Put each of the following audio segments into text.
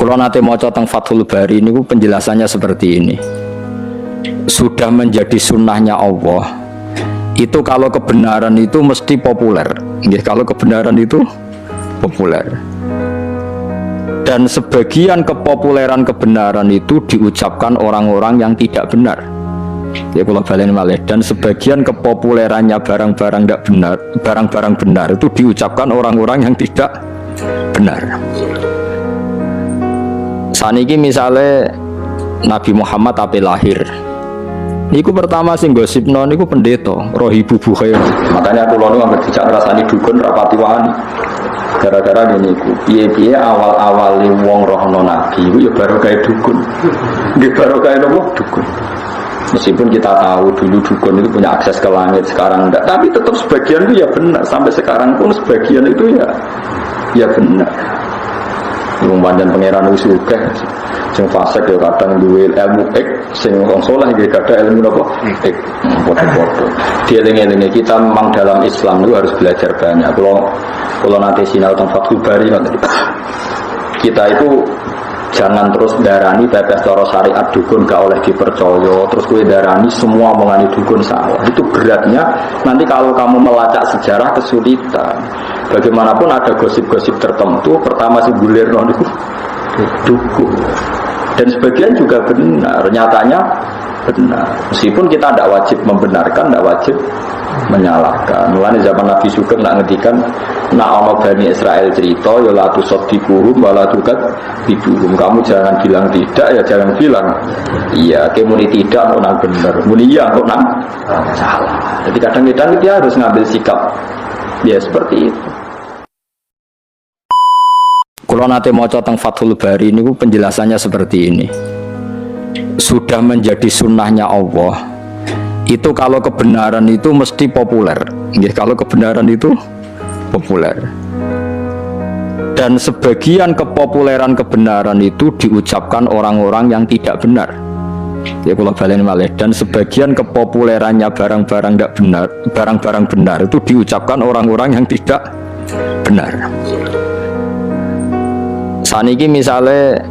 Kalau nanti mau tentang Fathul Bari ini penjelasannya seperti ini. Sudah menjadi sunnahnya Allah. Itu kalau kebenaran itu mesti populer. Kalau kebenaran itu populer. Dan sebagian kepopuleran kebenaran itu diucapkan orang-orang yang tidak benar. Ya kalau balen malih. Dan sebagian kepopulerannya barang-barang tidak benar, barang-barang benar itu diucapkan orang-orang yang tidak benar. Saniki misalnya Nabi Muhammad ape lahir. Niku pertama sing gosipno niku pendeta Rohibu Bukhair. Makanya kula niku anggere dijak ngrasani dukun rapati wani. Gara-gara ngene iku. Piye-piye awal-awale wong rohno nabi iku ya baru kae dukun. Nggih baru kae nopo dukun. Meskipun kita tahu dulu dukun itu punya akses ke langit, sekarang enggak. Tapi tetap sebagian itu ya benar. Sampai sekarang pun sebagian itu ya benar. Wong panjen pangeran wis akeh sing fasik ya kadang duwe ilmu sing wong saleh nggih kadang ilmu napa padha-padha. Dieling-elinge kita memang dalam Islam itu harus belajar banyak. Kalau nanti sinau tentang Fathul Bari kita itu jangan terus darani bebas cara syariat dukun gak oleh dipercaya terus kue darani semua mengani dukun salah. Itu beratnya nanti kalau kamu melacak sejarah kesulitan. Bagaimanapun ada gosip-gosip tertentu pertama si bulir itu dukun dan sebagian juga benar, nyatanya benar meskipun kita tidak wajib membenarkan, tidak wajib menyalahkan. Mulanya zaman Nabi Sugeng nak ngedikan nak ono Bani Israel cerita ya la tusaddiquhum wa la tukadzibuhum. Kamu jangan bilang tidak ya jangan bilang iya, kemuni tidak kok nang bener, muni iya kok nang salah. Jadi kadang-kadang dia harus ngambil sikap ya seperti itu. Kalau nanti mau tentang Fathul Bari ini penjelasannya seperti ini. Sudah menjadi sunnahnya Allah. Itu kalau kebenaran itu mesti populer. Kalau kebenaran itu populer. Dan sebagian kepopuleran kebenaran itu diucapkan orang-orang yang tidak benar. Ya kalau balen malih. Dan sebagian kepopulerannya barang-barang tidak benar, barang-barang benar itu diucapkan orang-orang yang tidak benar. Saniki misalnya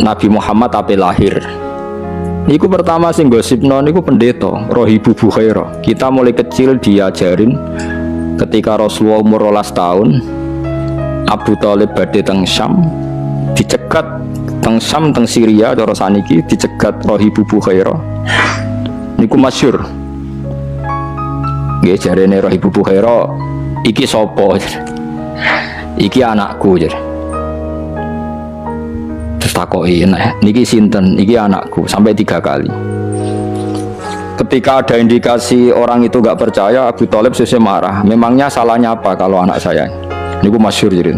Nabi Muhammad ape lahir. Niku pertama sing gosipno niku pendeta Rohibu Bukhair. Kita mulai kecil diajarin ketika Rasulullah umur 12 tahun Abu Thalib badhe teng Syam dicegat teng Syam teng Syria cara saniki dicegat Rohibu Bukhair. Niku masyhur. Nggih jarene Rohibu Bukhair iki sapa? Iki anakku jar. Takoki niki sinten, iki anakku sampai 3 kali. Ketika ada indikasi orang itu gak percaya, Abu Thalib sesuk marah. Memangnya salahnya apa kalau anak saya? Niku masyhur jadi.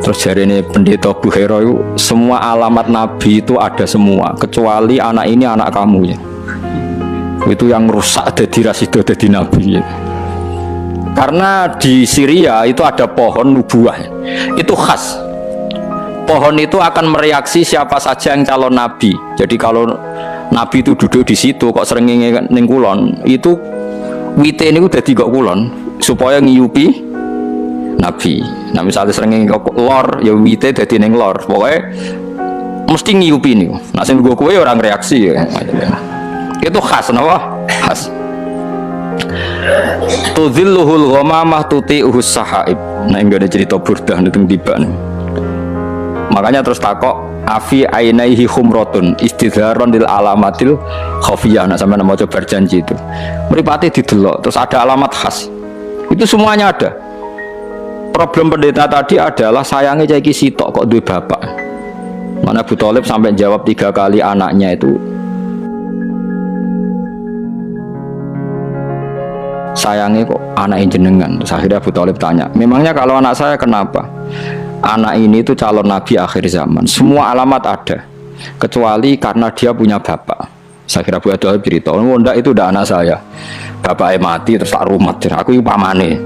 Terus jarene pendeta Bukhair itu semua alamat Nabi itu ada semua, kecuali anak ini anak kamu ya. Itu yang merusak jadi rasido jadi Nabi ya. Karena di Syria itu ada pohon nubuah, itu khas. Pohon itu akan mereaksi siapa saja yang calon nabi. Jadi kalau nabi itu duduk di situ kok srengenge ning kulon, itu wite niku dadi kok kulon supaya ngiyupi nabi. Nah misalnya srengenge kok lor ya wite dadi ning lor. Pokoke mesti ngiyupi niku. Nah sing nggo kowe ora ngreaksi ya. Itu khas napa? Khas. Tudzilluhul ghamamah tuti'uhus sahaib. Nah enggak ada cerita burdah niku tiba. Makanya terus takok afi ainaihi khumratun istidharon lil alamatil khafiyah. Nah sampeyan mau coba berjanji itu mripate didelok terus ada alamat khas itu semuanya ada. Problem pendeta tadi adalah sayangnya cah iki sitok kok duwe bapak. Mana Abu Thalib sampai jawab 3 kali anaknya itu sayangnya kok anak jenengan. Terus akhirnya Abu Thalib tanya, memangnya kalau anak saya kenapa? Anak ini itu calon nabi akhir zaman. Semua alamat ada, kecuali karena dia punya bapak. Saya kira Abu Thalib cerita, oh enggak itu udah anak saya. Bapaknya mati terus tak rumat. Aku itu pamane.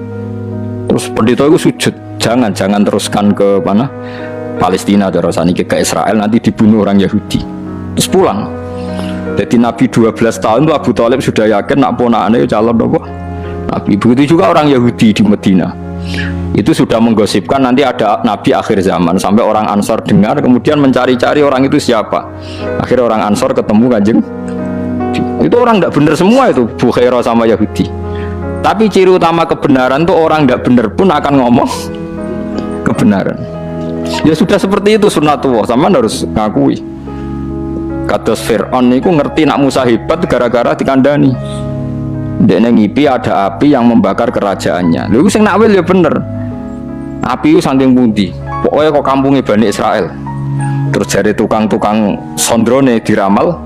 Terus pendeta itu sujud, jangan teruskan ke mana? Palestina terus ke Israel nanti dibunuh orang Yahudi. Terus pulang. Jadi Nabi 12 tahun tuh Abu Thalib sudah yakin nak ponakane calon apa? Nabi. Begitu juga orang Yahudi di Medina. itu sudah menggosipkan nanti ada nabi akhir zaman, sampai orang Ansor dengar kemudian mencari-cari orang itu siapa. Akhirnya orang Ansor ketemu Kanjeng. Itu orang tidak benar semua itu, Bukhairah sama Yahudi. Tapi ciri utama kebenaran tuh orang tidak benar pun akan ngomong kebenaran. Ya sudah seperti itu sunnatullah, sama harus ngakui. Kados Fir'aun itu ngerti nak Musa hebat gara-gara dikandani. Dia ngipi ada api yang membakar kerajaannya. Lalu sing nakwil ya bener. Api itu saking pundi. Pokoknya kok kampungnya Bani Israel. Terus dari tukang-tukang sondrone diramal.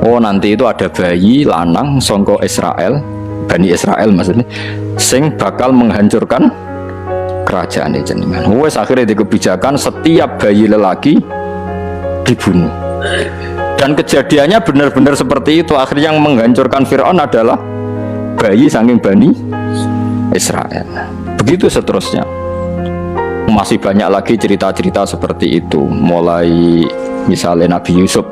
Oh nanti itu ada bayi lanang songko Israel, Bani Israel maksudnya, sing bakal menghancurkan kerajaan jenengan. Wes akhirnya di kebijakan setiap bayi lelaki dibunuh. Dan kejadiannya benar-benar seperti itu. Akhirnya yang menghancurkan Fir'aun adalah bayi saking Bani Israel. Begitu seterusnya. Masih banyak lagi cerita-cerita seperti itu. Mulai misalnya Nabi Yusuf.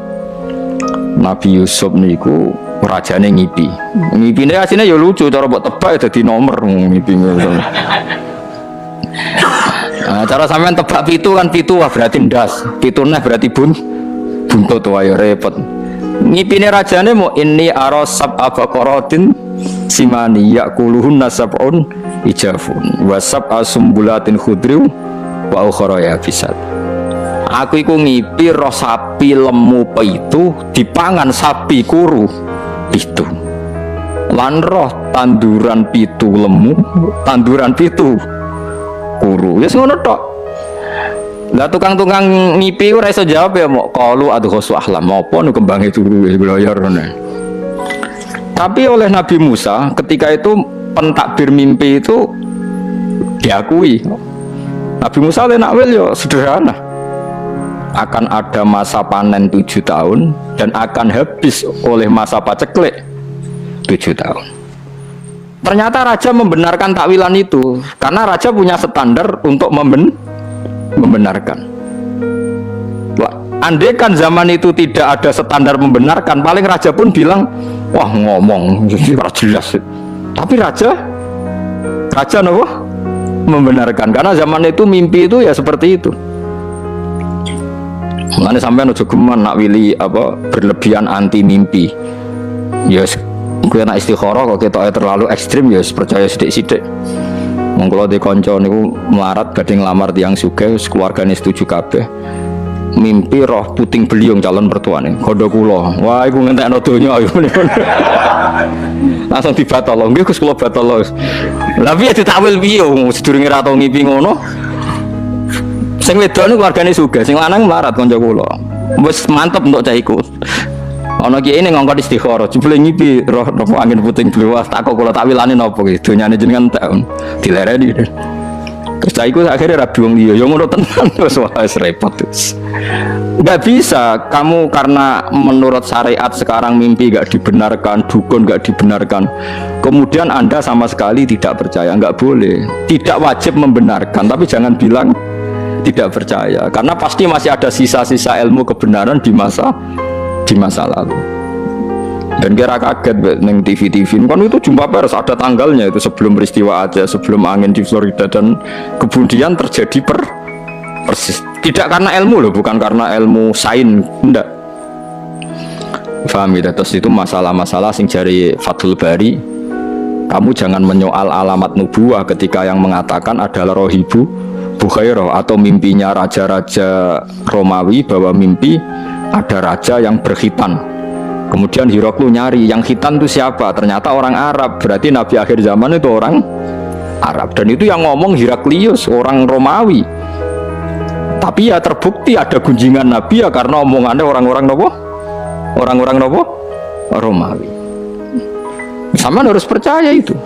Nabi Yusuf niku rajane ngipi. Ngipine asline ya lucu, cara mbok tebak ya dadi nomor ngipine. Nah, cara sampean tebak pitu kan pitu wah berarti ndas. Pitune berarti buntut wae repot. Ngipine rajane mau inni arasab abaqaratin simani yaquluhun nasabun ijafun wa sab'a sumbulatin khudri wa ukhra yabisat. Aku iku ngipi roh sapi lemu pitu dipangan sapi kuru pitu. Lan roh tanduran pitu lemu, tanduran pitu kuru. Wis ngono tok. Lah tukang-tukang ngipi ora iso jawab ya mok qalu adghasu ahlam apa nu kembange turu wis blayar ngono. Tapi oleh Nabi Musa ketika itu pentakbir mimpi itu diakui. Nabi Musa le nakwil yo sederhana. Akan ada masa panen 7 tahun dan akan habis oleh masa paceklik 7 tahun. Ternyata raja membenarkan takwilan itu karena raja punya standar untuk membenarkan. Andai kan zaman itu tidak ada standar membenarkan, paling raja pun bilang, wah ngomong jelas. Tapi raja nopo membenarkan karena zaman itu mimpi itu ya seperti itu. Mulane sampean aja geman nak wili apa berlebihan anti mimpi. Ya kowe nek istikharah kok ketoke terlalu ekstrim ya percaya sithik-sithik. Wong kula de kanca niku melarat badhe nglamar tiyang sugih wis keluargane setuju kabeh. Mimpi roh puting beliung calon mertuane. Kandha kula. Wah iku ngentekno donya ayo. Langsung dibatal. Nggih Gus kula batal. Lah piye ditakwil piye sedurunge ra tau ngimpi ngono. Sing wedok niku keluargane sugih, sing lanang melarat kanca kula. Wis mantep untuk cah iku. Ana kiye ning ngongkon istikharah, jebule ngipi roh napa angin puting beliung tak kok kula takwilane napa iki. Donyane jenengan tak dilereni. Terus cah iku akhirnya rabi wong liya, ya ngono tenan wis repot terus. Enggak bisa kamu karena menurut syariat sekarang mimpi enggak dibenarkan, dukun enggak dibenarkan. Kemudian Anda sama sekali tidak percaya, enggak boleh. Tidak wajib membenarkan, tapi jangan bilang tidak percaya karena pasti masih ada sisa-sisa ilmu kebenaran di masa lalu. Dan kira kaget neng TV kan itu jumpa pers ada tanggalnya itu sebelum peristiwa aja, sebelum angin di Florida dan kemudian terjadi persis. Tidak karena ilmu loh, bukan karena ilmu sains, enggak. Faham ya? Terus itu masalah-masalah sing jari Fathul Bari. Kamu jangan menyoal alamat nubuwah ketika yang mengatakan adalah rohibu Bukhairah atau mimpinya raja-raja Romawi bahwa mimpi ada raja yang berkhitan. Kemudian Hiroklu nyari yang khitan itu siapa? Ternyata orang Arab. Berarti Nabi akhir zaman itu orang Arab. Dan itu yang ngomong Heraklius, orang Romawi. Tapi ya terbukti ada gunjingan Nabi ya karena omongannya orang-orang nopo? Orang-orang nopo? Romawi. Sama harus percaya itu.